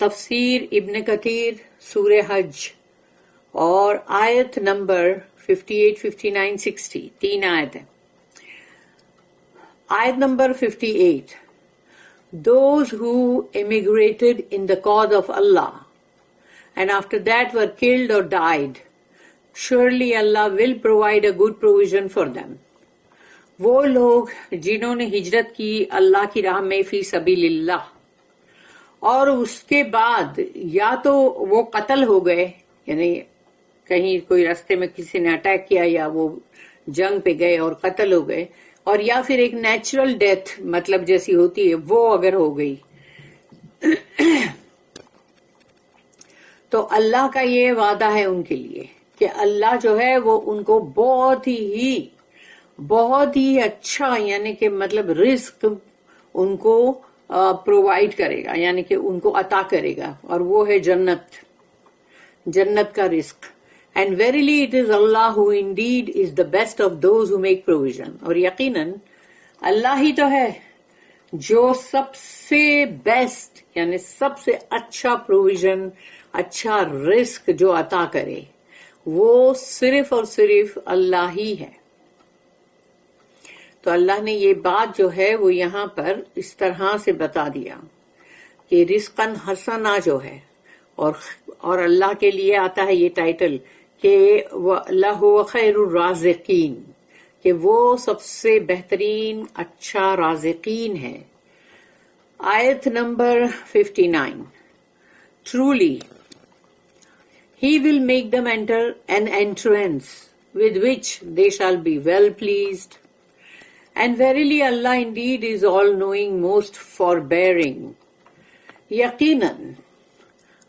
تفسیر ابن کثیر سورہ حج اور آیت نمبر 58, 59, 60 تین آیت ہیں. آیت number 58. Those who emigrated in the cause of Allah and after that were killed or died, surely Allah will provide a good provision for them. وہ لوگ جنہوں نے ہجرت کی اللہ کی راہ میں فی سبیل اللہ اور اس کے بعد یا تو وہ قتل ہو گئے، یعنی کہیں کوئی راستے میں کسی نے اٹیک کیا یا وہ جنگ پہ گئے اور قتل ہو گئے، اور یا پھر ایک نیچرل ڈیتھ مطلب جیسی ہوتی ہے وہ اگر ہو گئی، تو اللہ کا یہ وعدہ ہے ان کے لیے کہ اللہ جو ہے وہ ان کو بہت ہی اچھا یعنی کہ مطلب رزق ان کو پرووائڈ کرے گا، یعنی کہ ان کو عطا کرے گا، اور وہ ہے جنت کا رزق. And verily it is Allah who indeed is the best of those who make provision. اور یقیناً اللہ ہی تو ہے جو سب سے بیسٹ یعنی سب سے اچھا پروویژن، اچھا رزق جو عطا کرے، وہ صرف اور صرف اللہ ہی ہے. تو اللہ نے یہ بات جو ہے وہ یہاں پر اس طرح سے بتا دیا کہ رزقاً حسنہ جو ہے، اور اللہ کے لیے آتا ہے یہ ٹائٹل کہ اللہ هو خیر الرازقین، کہ وہ سب سے بہترین اچھا رازقین ہے. آیت number 59. Truly, he will make them enter an entrance with which they shall be well pleased. And verily Allah indeed is all-knowing, most forbearing. یقیناً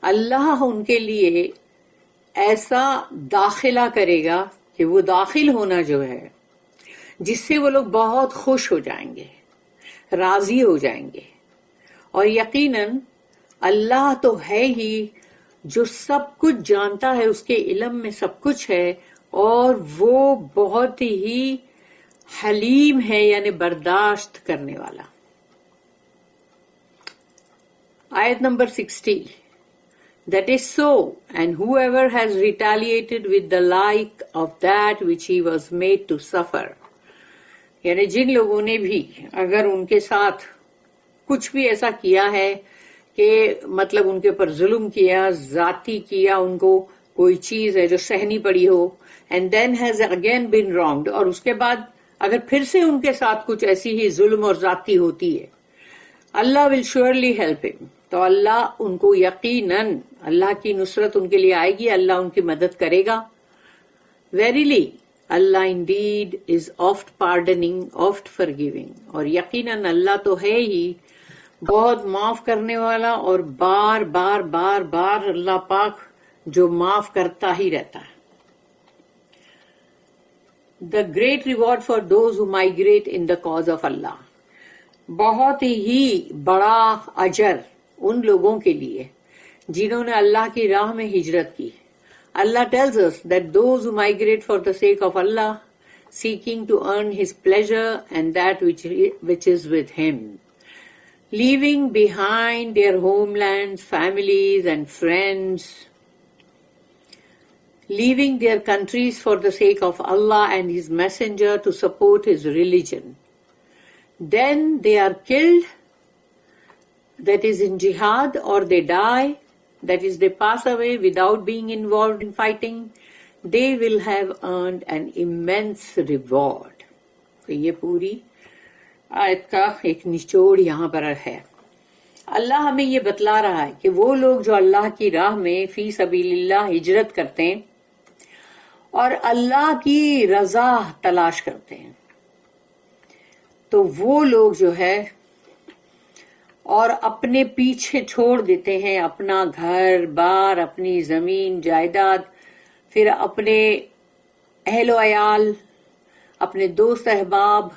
اللہ ان کے لیے ایسا داخلہ کرے گا کہ وہ داخل ہونا جو ہے جس سے وہ لوگ بہت خوش ہو جائیں گے، راضی ہو جائیں گے. اور یقیناً اللہ تو ہے ہی جو سب کچھ جانتا ہے، اس کے علم میں سب کچھ ہے، اور وہ بہت ہی حلیم ہے یعنی برداشت کرنے والا. آیت number 60. That is so, and whoever has retaliated with the like of that which he was made to suffer. یعنی جن لوگوں نے بھی اگر ان کے ساتھ کچھ بھی ایسا کیا ہے کہ مطلب ان کے اوپر ظلم کیا، ذاتی کیا، ان کو کوئی چیز ہے جو سہنی پڑی ہو، and then has again been wronged، اور اس کے بعد اگر پھر سے ان کے ساتھ کچھ ایسی ہی ظلم اور ذاتی ہوتی ہے، اللہ will surely help him، تو اللہ ان کو یقیناً اللہ کی نصرت ان کے لیے آئے گی، اللہ ان کی مدد کرے گا. Verily, Allah indeed is oft pardoning, oft forgiving، اور یقیناً اللہ تو ہے ہی بہت معاف کرنے والا، اور بار بار بار بار اللہ پاک جو معاف کرتا ہی رہتا ہے. The great reward for those who migrate in the cause of Allah، بہت ہی بڑا اجر ان لوگوں کے لیے جنہوں نے اللہ کی راہ میں ہجرت کی. اللہ tells us that those who migrate for the sake of Allah, seeking to earn His pleasure and that which is with Him, leaving behind their homelands, families and friends, leaving their countries for the sake of Allah and His messenger to support His religion. Then they are killed, that is in jihad, or they die, that is they pass away without being involved in fighting, they will have earned an immense reward. تو یہ پوری آیت کا ایک نچوڑ یہاں پر ہے. اللہ ہمیں یہ بتلا رہا ہے کہ وہ لوگ جو اللہ کی راہ میں فی سبیل اللہ ہجرت کرتے ہیں اور اللہ کی رضا تلاش کرتے ہیں، تو وہ لوگ جو ہے اور اپنے پیچھے چھوڑ دیتے ہیں اپنا گھر بار، اپنی زمین جائیداد، پھر اپنے اہل و عیال، اپنے دوست احباب،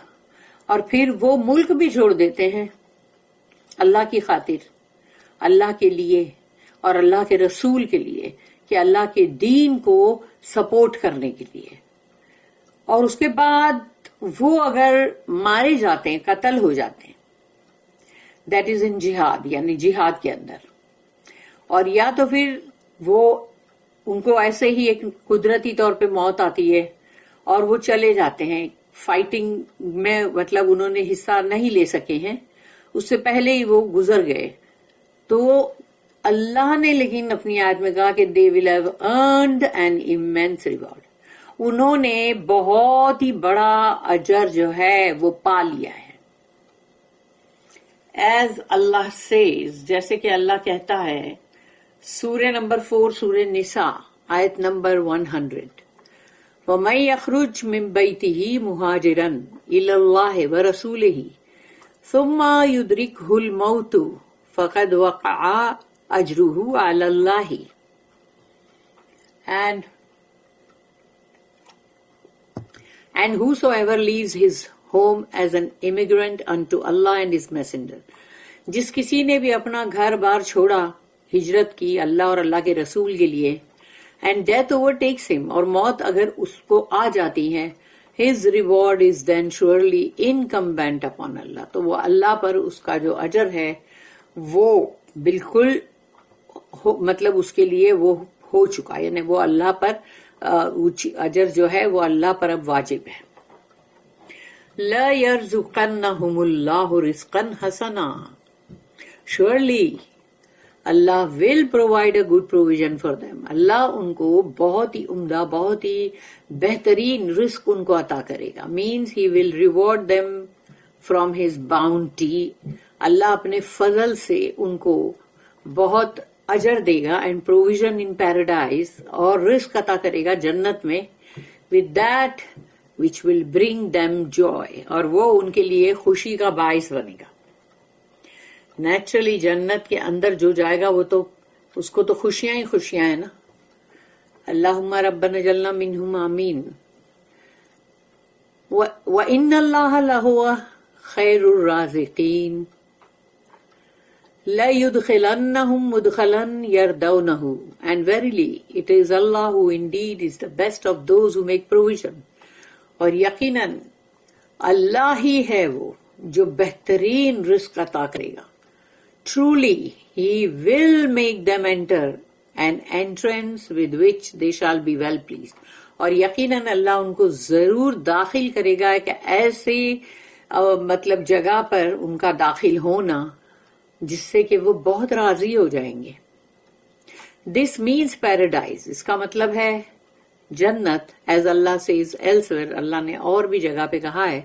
اور پھر وہ ملک بھی چھوڑ دیتے ہیں اللہ کی خاطر، اللہ کے لیے اور اللہ کے رسول کے لیے، کہ اللہ کے دین کو سپورٹ کرنے کے لیے. اور اس کے بعد وہ اگر مارے جاتے ہیں، قتل ہو جاتے ہیں، دیٹ از ان جہاد، یعنی جہاد کے اندر، اور یا تو پھر وہ ان کو ایسے ہی ایک قدرتی طور پہ موت آتی ہے اور وہ چلے جاتے ہیں فائٹنگ میں، مطلب انہوں نے حصہ نہیں لے سکے ہیں، اس سے پہلے ہی وہ گزر گئے. تو اللہ نے لیکن اپنی آیت میں کہا کہ they will have earned an immense reward. انہوں نے بہت ہی بڑا اجر جو ہے وہ پا لیا ہے. As Allah says، جیسے کہ اللہ کہتا ہے سورہ نمبر 4 سورہ نساء آیت نمبر 100، وَمَن يَخْرُجْ مِن بَيْتِهِ مُهَاجِرًا إِلَى اللَّهِ وَرَسُولِهِ ثُمَّ يُدْرِكْهُ الْمَوْتُ فَقَدْ وَقَعَ أَجْرُهُ عَلَى اللَّهِ. And whosoever leaves his home as an immigrant unto Allah and His Messenger، جس کسی نے بھی اپنا گھر بار چھوڑا، ہجرت کی اللہ اور اللہ کے رسول کے لیے، and death overtakes him، اور موت اگر اس کو آ جاتی ہے، his reward is then surely incumbent upon Allah، تو وہ اللہ پر اس کا جو اجر ہے وہ بالکل مطلب اس کے لیے وہ ہو چکا، یعنی وہ اللہ پر اجر جو ہے وہ اللہ پر اب واجب ہے. لا يرزقنهم الله رزقا حسنا، surely Allah will provide a good provision for them. اللہ ان کو بہت ہی عمدہ، بہت ہی بہترین رزق ان کو عطا کرے گا. means he will reward them from his bounty. اللہ اپنے فضل سے ان کو بہت اجر دے گا اینڈ پروویژن ان پیراڈائز، اور رزق عطا کرے گا جنت میں، with that which will bring them joy، اور وہ ان کے لیے خوشی کا باعث بنے گا. نیچرلی جنت کے اندر جو جائے گا وہ تو اس کو تو خوشیاں ہی خوشیاں ہیں نا. اللہم ربنا اجعلنا منہم آمین. وَإِنَّ اللَّهَ لَهُوَ خَيْرُ الرَّازِقِينَ لَيُدْخِلَنَّهُمْ مُدْخَلًا يَرْضَوْنَهُ، and verily it is Allah who indeed is the best of those who make provision. اور یقیناً اللہ ہی ہے وہ جو بہترین رزق عطا کرے گا. Truly he will make them enter an entrance with which they shall be well pleased. اور یقیناً اللہ ان کو ضرور داخل کرے گا کہ ایسے مطلب جگہ پر ان کا داخل ہونا جس سے کہ وہ بہت راضی ہو جائیں گے. This means paradise، اس کا مطلب ہے جنت. as Allah says elsewhere، اللہ نے اور بھی جگہ پہ کہا ہے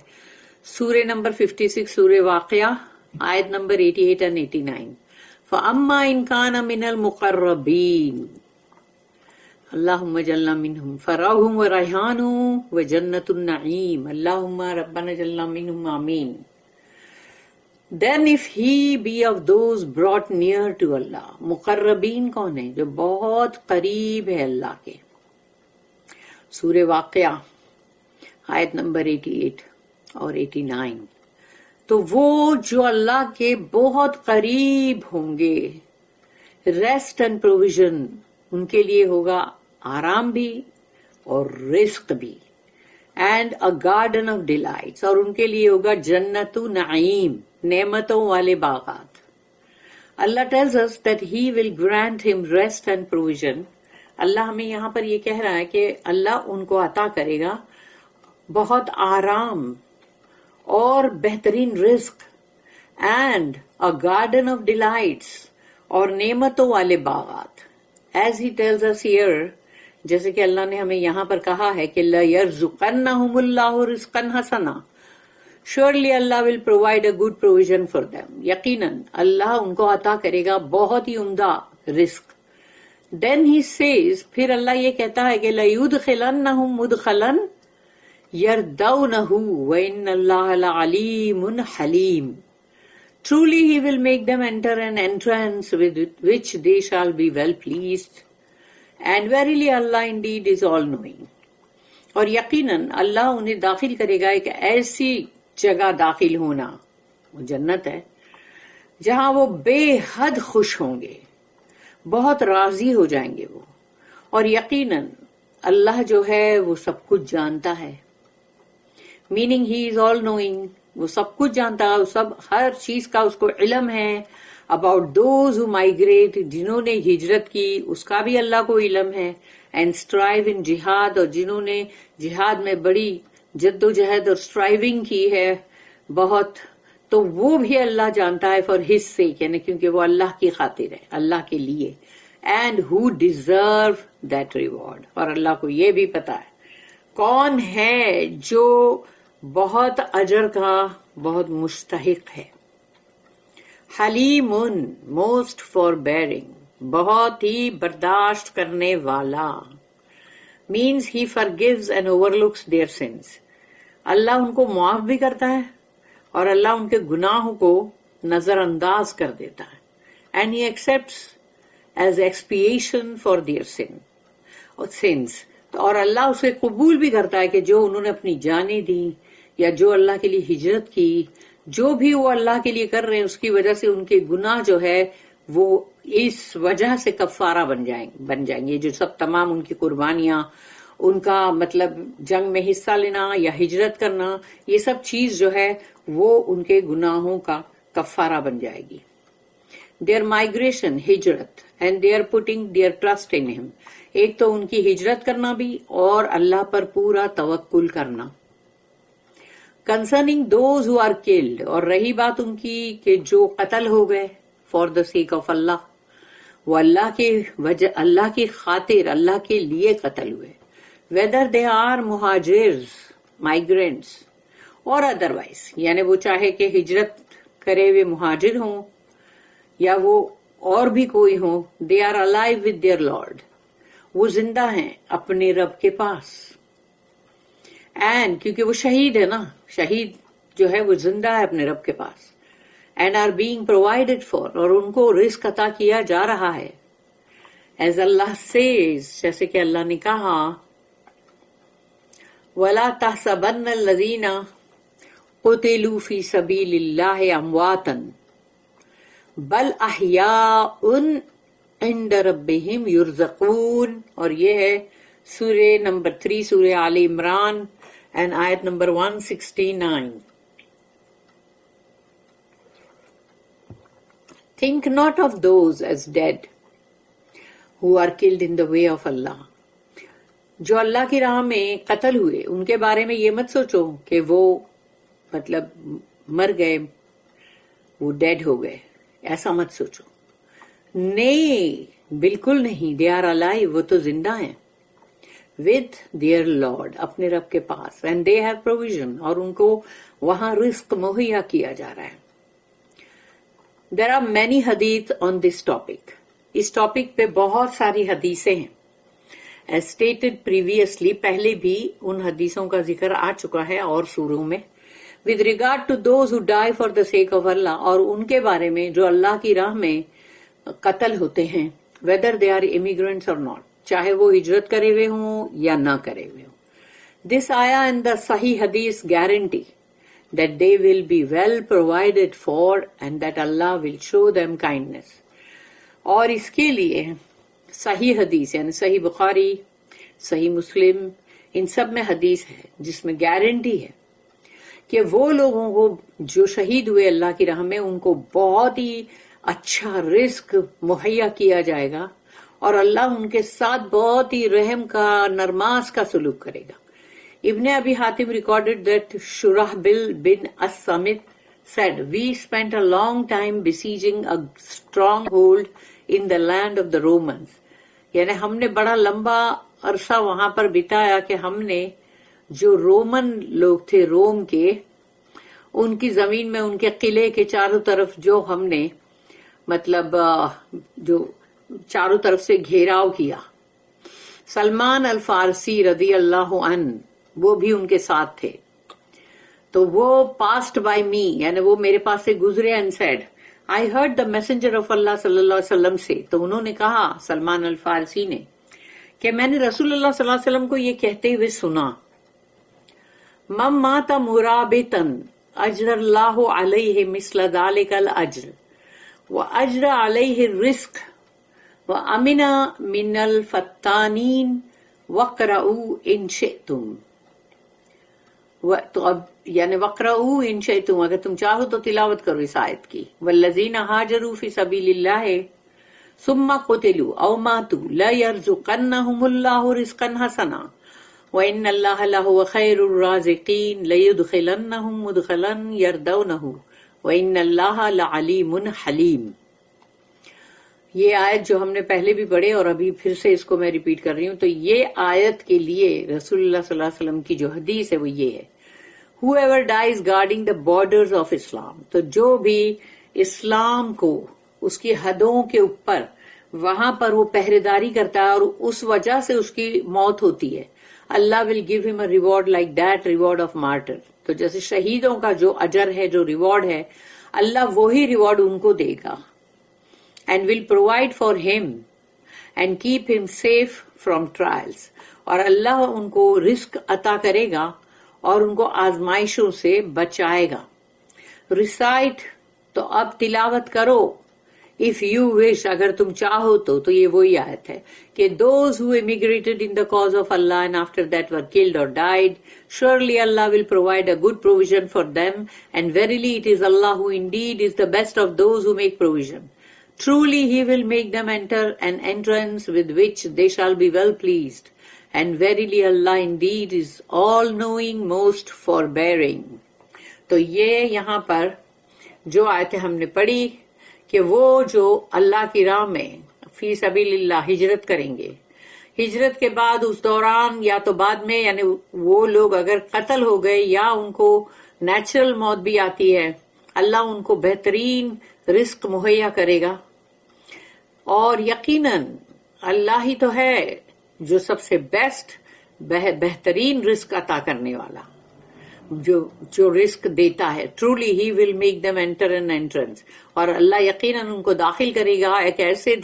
سورہ نمبر 56 سورہ واقعہ آیت نمبر 88 and 89، فَأَمَّا إِن كَانَ مِنَ الْمُقَرَّبِينَ اللہم اجعلنا منہم فَرَوْحٌ وَرَيْحَانٌ وَجَنَّةُ النَّعِيمِ اللہم ربنا اجعلنا منہم آمین. Then if he be of those brought near to Allah، مقربین کون ہیں؟ جو بہت قریب ہے اللہ کے. سورہ واقعہ آیت نمبر 88 اور 89، تو وہ جو اللہ کے بہت قریب ہوں گے، ریسٹ اینڈ پروویژن ان کے لیے ہوگا، آرام بھی اور رزق بھی، اینڈ اے گارڈن آف ڈیلائٹس، اور ان کے لیے ہوگا جنت نعیم، نعمتوں والے باغات. اللہ tells us that he will grant him rest and provision. اللہ ہمیں یہاں پر یہ کہہ رہا ہے کہ اللہ ان کو عطا کرے گا بہت آرام اور بہترین رزق، اینڈ اے گارڈن آف ڈیلائٹس، اور نعمتوں والے باغات. As he tells us here، جیسے کہ اللہ نے ہمیں یہاں پر کہا ہے کہ لَيَرْزُقَنَّهُمُ اللَّهُ رِزْقًا حَسَنًا، surely Allah will provide a good provision for them. یقیناً اللہ ان کو عطا کرے گا بہت ہی عمدہ رزق. Then he says، پھر اللہ یہ کہتا ہے کہ لَيُدْخِلَنَّهُمْ مُدْخَلًا يَرْضَوْنَهُ وَإِنَّ اللَّهَ لَعَلِيمٌ حَلِيمٌ. Truly he will make them enter an entrance with which they shall be well pleased, and verily Allah indeed is all knowing. اور یقیناً اللہ انہیں داخل کرے گا ایک ایسی جگہ داخل ہونا، وہ جنت ہے، جہاں وہ بے حد خوش ہوں گے، بہت راضی ہو جائیں گے وہ. اور یقیناً اللہ جو ہے وہ سب کچھ جانتا ہے، میننگ ہی از آل نوئنگ، وہ سب کچھ جانتا ہے، سب ہر چیز کا اس کو علم ہے، about those who migrate, جنہوں نے ہجرت کی اس کا بھی اللہ کو علم ہے. and strive in jihad, اور جنہوں نے جہاد میں بڑی جد و جہد اور اسٹرائیونگ کی ہے بہت, تو وہ بھی اللہ جانتا ہے for his sake, یعنی کیونکہ وہ اللہ کی خاطر ہے, اللہ کے لیے. and who deserve that reward, اور اللہ کو یہ بھی پتا ہے کون ہے جو بہت اجر کا بہت مستحق ہے. حلیم, موسٹ forbearing, بہت ہی برداشت کرنے والا. means he forgives and overlooks their sins. اللہ ان کو معاف بھی کرتا ہے اور اللہ ان کے گناہوں کو نظر انداز کر دیتا ہے. and he accepts as expiation for their sins. اور اللہ اسے قبول بھی کرتا ہے کہ جو انہوں نے اپنی جانیں دی یا جو اللہ کے لیے ہجرت کی, جو بھی وہ اللہ کے لیے کر رہے ہیں اس کی وجہ سے ان کے گناہ جو ہے وہ اس وجہ سے کفارہ بن جائیں گے. جو سب تمام ان کی قربانیاں, ان کا مطلب جنگ میں حصہ لینا یا ہجرت کرنا, یہ سب چیز جو ہے وہ ان کے گناہوں کا کفارہ بن جائے گی. their migration, ہجرت, and they are putting their trust in him. ایک تو ان کی ہجرت کرنا بھی اور اللہ پر پورا توکل کرنا. concerning those who are killed, اور رہی بات ان کی کہ جو قتل ہو گئے for the sake of Allah, وہ اللہ کی خاطر, اللہ کے لیے قتل ہوئے. whether they are مہاجرز, migrants, اور otherwise, یعنی وہ چاہے کہ ہجرت کرے ہوئے مہاجر ہوں یا وہ اور بھی کوئی ہوں, they are alive with their Lord, وہ زندہ ہیں اپنے رب کے پاس. and کیونکہ وہ شہید ہے نا, شہید جو ہے وہ زندہ ہے اپنے رب کے پاس. and are being provided for, اور ان کو رزق عطا کیا جا رہا ہے. as Allah says, جیسے کہ اللہ نے کہا, وَلَا تَحْسَبَنَّ الَّذِينَ قُتِلُوا فِي سَبِيلِ اللَّهِ أَمْوَاتًا بَلْ أَحْيَاءٌ عِنْدَ رَبِّهِمْ يُرْزَقُونَ. اور یہ ہے سورہ نمبر 3 سورہ آل عمران and آیت number 169. Think not of those as dead who are killed in the way of Allah. جو اللہ کی راہ میں قتل ہوئے ان کے بارے میں یہ مت سوچو کہ وہ مطلب مر گئے, وہ ڈیڈ ہو گئے, ایسا مت سوچو. نہیں, بالکل نہیں. they are alive, وہ تو زندہ ہیں. with their Lord, اپنے رب کے پاس. and they have provision, اور ان کو وہاں رزق مہیا کیا جا رہا ہے. there are many hadith on this topic. اس ٹاپک پہ بہت ساری حدیثیں ہیں. as stated previously, پہلے بھی ان حدیثوں کا ذکر آ چکا ہے اور سوروں میں. with regard to those who die for the sake of Allah, اور ان کے بارے میں جو اللہ کی راہ میں قتل ہوتے ہیں, whether they are immigrants or not, چاہے وہ ہجرت کرے ہوئے ہوں یا نہ کرے ہوئے ہوں. this ayah and the Sahih Hadith guarantee that they will be well provided for and that Allah will show them kindness. اور اس کے لیے صحیح حدیث یعنی صحیح بخاری, صحیح مسلم, ان سب میں حدیث ہے جس میں گارنٹی ہے کہ وہ لوگوں کو جو شہید ہوئے اللہ کی راہ میں ان کو بہت ہی اچھا رزق مہیا کیا جائے گا اور اللہ ان کے ساتھ بہت ہی رحم کا, نرماس کا سلوک کرے گا. ابن ابی Hatim recorded that Shurahbil bin as-Samit said, we spent a long time besieging a stronghold in the land of the Romans. یعنی ہم نے بڑا لمبا عرصہ وہاں پر بتایا کہ ہم نے جو رومن لوگ تھے روم کے, ان کی زمین میں ان کے قلعے کے چاروں طرف جو ہم نے مطلب جو چاروں طرف سے گھیراؤ کیا. سلمان الفارسی رضی اللہ عنہ وہ بھی ان کے ساتھ تھے. تو وہ پاسڈ بائی می, یعنی وہ میرے پاس سے گزرے, and said, I heard the messenger of اللہ صلی اللہ علیہ وسلم سے. تو انہوں نے کہا, سلمان الفارسی نے, کہ میں نے رسول اللہ صلی اللہ علیہ وسلم کو یہ کہتے ہوئے سنا, من مات مرابطا اجر اللہ علیہ مثل ذلک الاجر واجر علیہ الرزق وامن من الفتانین واقرؤوا ان شئتم. تو اب یعنی وقرؤ ان شئتم، اگر تم چاہو تو تلاوت کرو اس آیت کی. والذین ہاجروا فی سبیل اللہ ثم قتلوا او ماتوا لیرزقنہم اللہ رزقا حسنا وَإِنَّ اللَّهَ لَهُوَ خَيْرُ الرَّازِقِينَ لَيُدْخِلَنَّهُم مُدْخَلًا يَرْضَوْنَهُ وَإِنَّ اللَّهَ لَعَلِيمٌ حَلِيمٌ. یہ آیت جو ہم نے پہلے بھی پڑھے اور ابھی پھر سے اس کو میں ریپیٹ کر رہی ہوں، تو یہ آیت کے لیے رسول اللہ صلی اللہ علیہ وسلم کی جو حدیث ہے وہ یہ ہے: Whoever dies guarding the borders of Islam، تو جو بھی اسلام کو اس کی حدوں کے اوپر وہاں پر وہ پہرے داری کرتا ہے اور اس وجہ سے اس کی موت ہوتی ہے، اللہ will give him a reward like that reward of martyr. تو جیسے شہیدوں کا جو اجر ہے، جو ریوارڈ ہے، اللہ وہی ریوارڈ ان کو دے گا. And will provide for him and keep him safe from trials. اور اللہ ان کو رزق عطا کرے گا اور ان کو آزمائشوں سے بچائے گا. Recite، تو اب تلاوت کرو. If you wish، اگر تم چاہو تو یہ وہی آیت ہے کہ those who emigrated in the cause of Allah and after that were killed or died, surely Allah will provide a good provision for them, and verily it is Allah who indeed is the best of those who make provision. Truly He will make them enter an entrance with which they shall be well pleased, and verily Allah indeed is all-knowing, most forbearing. تو یہ یہاں پر جو آیتیں ہم نے پڑھی کہ وہ جو اللہ کی راہ میں فی سبیل اللہ ہجرت کریں گے، ہجرت کے بعد اس دوران یا تو بعد میں یعنی وہ لوگ اگر قتل ہو گئے یا ان کو نیچرل موت بھی آتی ہے، اللہ ان کو بہترین رزق مہیا کرے گا. اور یقیناً اللہ ہی تو ہے جو سب سے بیسٹ بہترین رزق عطا کرنے والا، جو رزق دیتا ہے. Truly he will make them enter an entrance, اور اللہ یقیناً ان کو داخل کرے گا ایک ایسے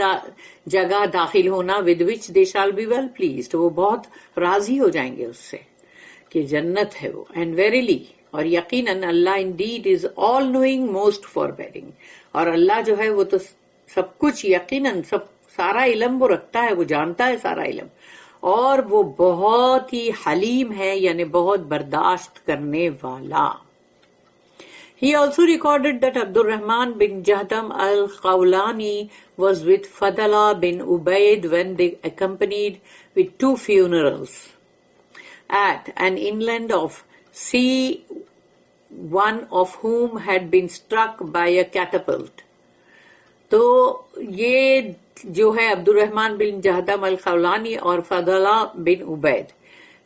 جگہ داخل ہونا ود وچ دے شال بی ویل پلیزڈ، وہ بہت راضی ہو جائیں گے اس سے کہ جنت ہے وہ. اینڈ ویریلی، اور یقیناً اللہ انڈیڈ از آل نوئنگ موسٹ فاربیئرنگ، اور اللہ جو ہے وہ تو سب کچھ یقیناً سارا علم وہ رکھتا ہے، وہ جانتا ہے سارا علم، اور وہ بہت ہی حلیم ہے یعنی بہت برداشت کرنے والا. He also recorded that Abdurrahman bin Jahdam al-Khawlani was with Fadala bin Ubayd when they accompanied with 2 funerals at an inland of sea, one of whom had been struck by a catapult. تو یہ جو ہے عبد الرحمن بن جہدم الخولانی اور فضلہ bin Ubaid,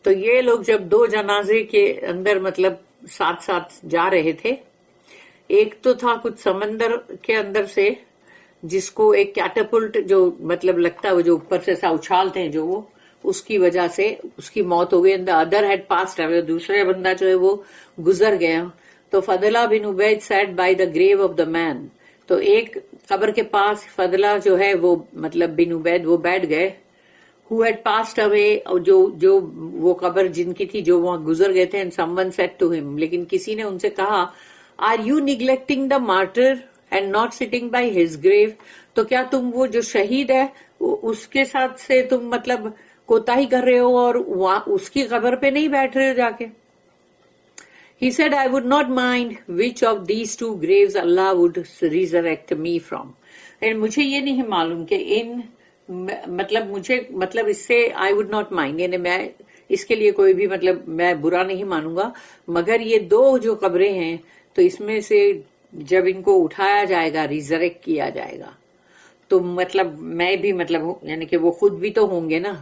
تو یہ لوگ جب 2 جنازے کے اندر مطلب ساتھ ساتھ جا رہے تھے، ایک تو تھا کچھ سمندر کے اندر سے جس کو ایک کیٹاپلٹ جو مطلب لگتا ہے وہ جو اوپر سے سا اچھالتے ہیں جو وہ اس کی وجہ سے اس کی موت ہو گئی. And the other had passed away, دوسرا بندہ جو ہے وہ گزر گیا. تو Fadalah bin Ubaid sat by the grave of the man, تو ایک قبر کے پاس فضلہ جو ہے وہ مطلب بن عبید وہ بیٹھ گئے. who had passed away، اور جو وہ قبر جن کی تھی جو وہاں گزر گئے تھے. and someone said to him، لیکن کسی نے ان سے کہا are you neglecting the martyr and not sitting by his grave، تو کیا تم وہ جو شہید ہے اس کے ساتھ سے تم مطلب کوتاہی کر رہے ہو اور اس کی قبر پہ نہیں بیٹھ رہے ہو جا کے. He said, I would not mind which of these 2 graves Allah would resurrect me from. And مجھے یہ نہیں معلوم کہ مطلب اس سے I would not mind، یعنی میں اس کے لیے کوئی بھی مطلب میں برا نہیں مانوں گا، مگر یہ 2 جو قبریں ہیں تو اس میں سے جب ان کو اٹھایا جائے گا، ریزریکٹ کیا جائے گا، تو مطلب میں بھی مطلب یعنی کہ وہ خود بھی تو ہوں گے نا.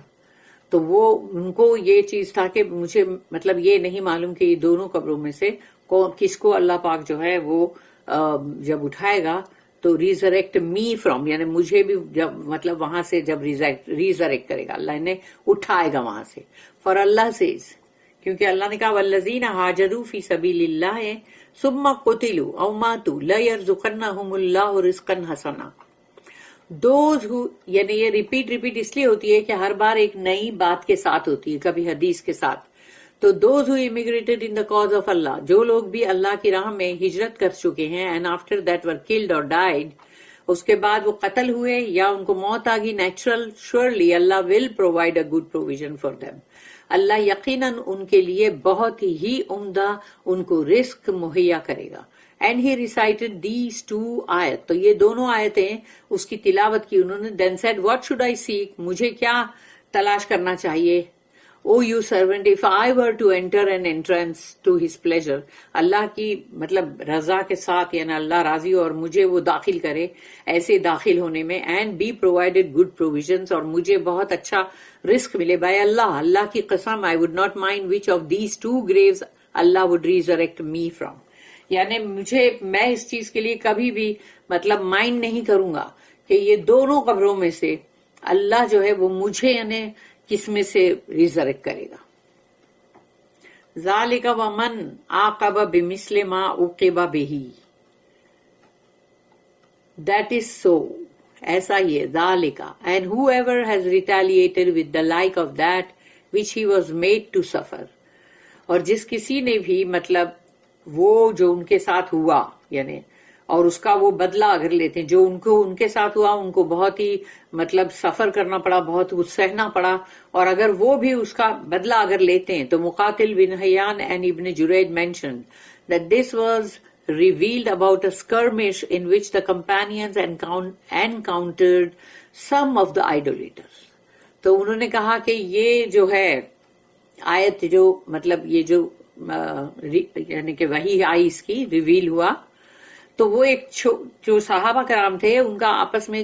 تو وہ ان کو یہ چیز تھا کہ مجھے مطلب یہ نہیں معلوم کہ یہ دونوں قبروں میں سے کس کو اللہ پاک جو ہے وہ جب اٹھائے گا تو ریزریکٹ می فرام، یعنی مجھے بھی جب مطلب وہاں سے جب ریزریکٹ کرے گا اللہ انہیں اٹھائے گا وہاں سے. فار اللہ سیز، کیونکہ اللہ نے کہا والذین ہاجروا فی سبیل اللہ ثم قتلوا او ماتوا لیرزقنہم اللہ رزقا حسنا. دوز ہو، یعنی یہ ریپیٹ اس لیے ہوتی ہے کہ ہر بار ایک نئی بات کے ساتھ ہوتی ہے، کبھی حدیث کے ساتھ. تو those who immigrated in the cause of اللہ، جو لوگ بھی اللہ کی راہ میں ہجرت کر چکے ہیں، and after that were killed اور ڈائڈ، اس کے بعد وہ قتل ہوئے یا ان کو موت آ گئی نیچرل، شیورلی اللہ will provide a good provision for them. اللہ یقیناً ان کے لیے بہت ہی عمدہ ان کو رزق مہیا کرے گا. And he recited these two آیت, تو یہ دونوں آیتیں اس کی تلاوت کی انہوں نے. Then said, what should I seek? مجھے کیا تلاش کرنا چاہیے؟ O you servant, if I were to enter an entrance to his pleasure, اللہ کی مطلب رضا کے ساتھ, یعنی اللہ راضی اور مجھے وہ داخل کرے ایسے داخل ہونے میں, and be provided good provisions, اور مجھے بہت اچھا رزق ملے, by اللہ, اللہ کی قسم, I would not mind which of these two graves Allah would resurrect me from. یعنی میں اس چیز کے لیے کبھی بھی مطلب مائنڈ نہیں کروں گا کہ یہ دونوں قبروں میں سے اللہ جو ہے وہ مجھے یعنی کس میں سے ریزریکٹ کرے گا. ذالک ومن عاقب بمثل ما عوقب بہ, that is so, ایسا یہ ذالک, and whoever has retaliated with the like of that which he was made to suffer, اور جس کسی نے بھی مطلب وہ جو ان کے ساتھ ہوا یعنی اور اس کا وہ بدلہ اگر لیتے ہیں, جو ان کے ساتھ ہوا ان کو بہت ہی مطلب سفر کرنا پڑا, بہت کچھ سہنا پڑا, اور اگر وہ بھی اس کا بدلہ اگر لیتے ہیں, تو مقاتل بن حیان and ابن جرید mentioned that this was revealed about a skirmish in which the companions encountered some of the idolaters. تو انہوں نے کہا کہ یہ جو ہے آیت جو مطلب یہ جو یعنی کہ وحی آئی اس کی ریویل ہوا, تو وہ ایک جو صحابہ کرام تھے ان کا آپس میں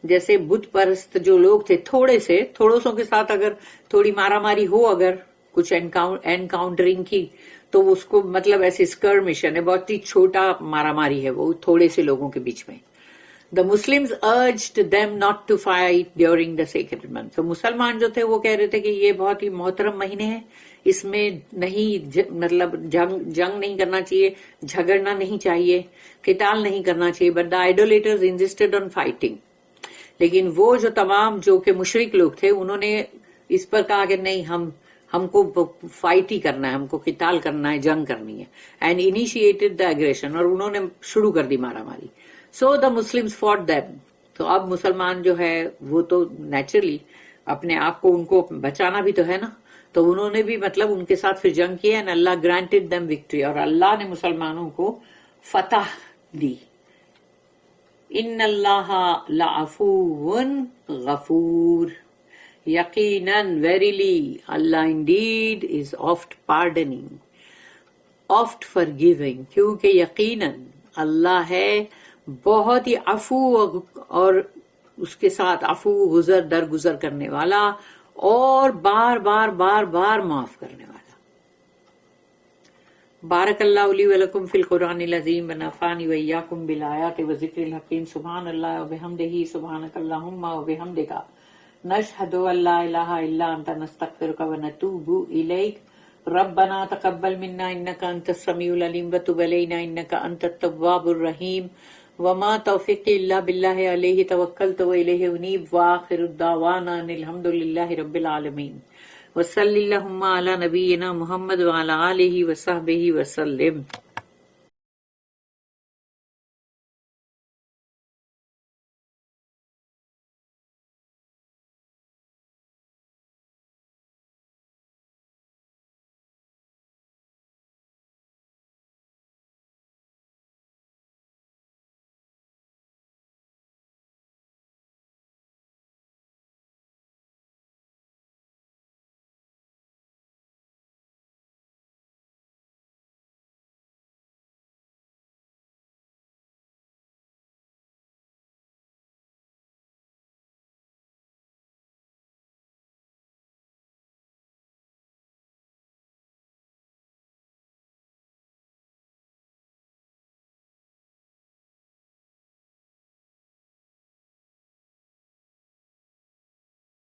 جیسے بت پرست جو لوگ تھے تھوڑوں سو کے ساتھ اگر تھوڑی مارا ماری ہو, اگر کچھ انکاؤنٹرنگ کی, تو اس کو مطلب ایسے اسکرمش یعنی بہت ہی چھوٹا مارا ماری ہے وہ تھوڑے سے لوگوں کے بیچ میں. The Muslims urged them not to fight during the sacred month. تو مسلمان جو تھے وہ کہہ رہے تھے کہ یہ بہت ہی محترم مہینے ہیں, اس میں نہیں مطلب جنگ نہیں کرنا چاہیے, جھگڑنا نہیں چاہیے, قتال نہیں کرنا چاہیے. But the idolaters insisted on fighting. لیکن وہ جو تمام جو کہ مشرک لوگ تھے انہوں نے اس پر کہا کہ نہیں, ہم کو فائٹ ہی کرنا ہے, ہم کو قتال کرنا ہے, جنگ کرنی ہے. And initiated the aggression, اور انہوں نے شروع کر دی مارا ماری. So the Muslims fought them. تو اب مسلمان جو ہے وہ تو نیچرلی اپنے آپ کو ان کو بچانا بھی تو ہے نا, تو انہوں نے بھی مطلب ان کے ساتھ پھر جنگ کیا, and Allah granted them victory, اور اللہ نے مسلمانوں کو فتح دی. ان اللہ لعفو غفور, یقیناً verily Allah indeed is oft pardoning, oft forgiving, کیونکہ یقیناً اللہ ہے بہت ہی عفو اور اس کے ساتھ عفو درگزر کرنے والا, اور بار بار بار بار معاف کرنے والا. بارک اللہ لی ولکم فی القرآن العظیم ونفعنی وإیاکم بالآیات وذکر الحکیم. سبحان اللہ وبحمدہ, سبحانک اللہم وبحمدک, نشہد ان لا الہ الا انت, نستغفرک ونتوب الیک. ربنا تقبل منا انک انت السمیع العلیم وتب علینا انک انت التواب الرحیم. وما توفیقی الا باللہ علیہ توکلت والیہ انیب. وآخر الدعوانا ان الحمد للہ رب العالمین. وصلی اللہم علی نبینا محمد وعلی آلہ وصحبہ وسلم.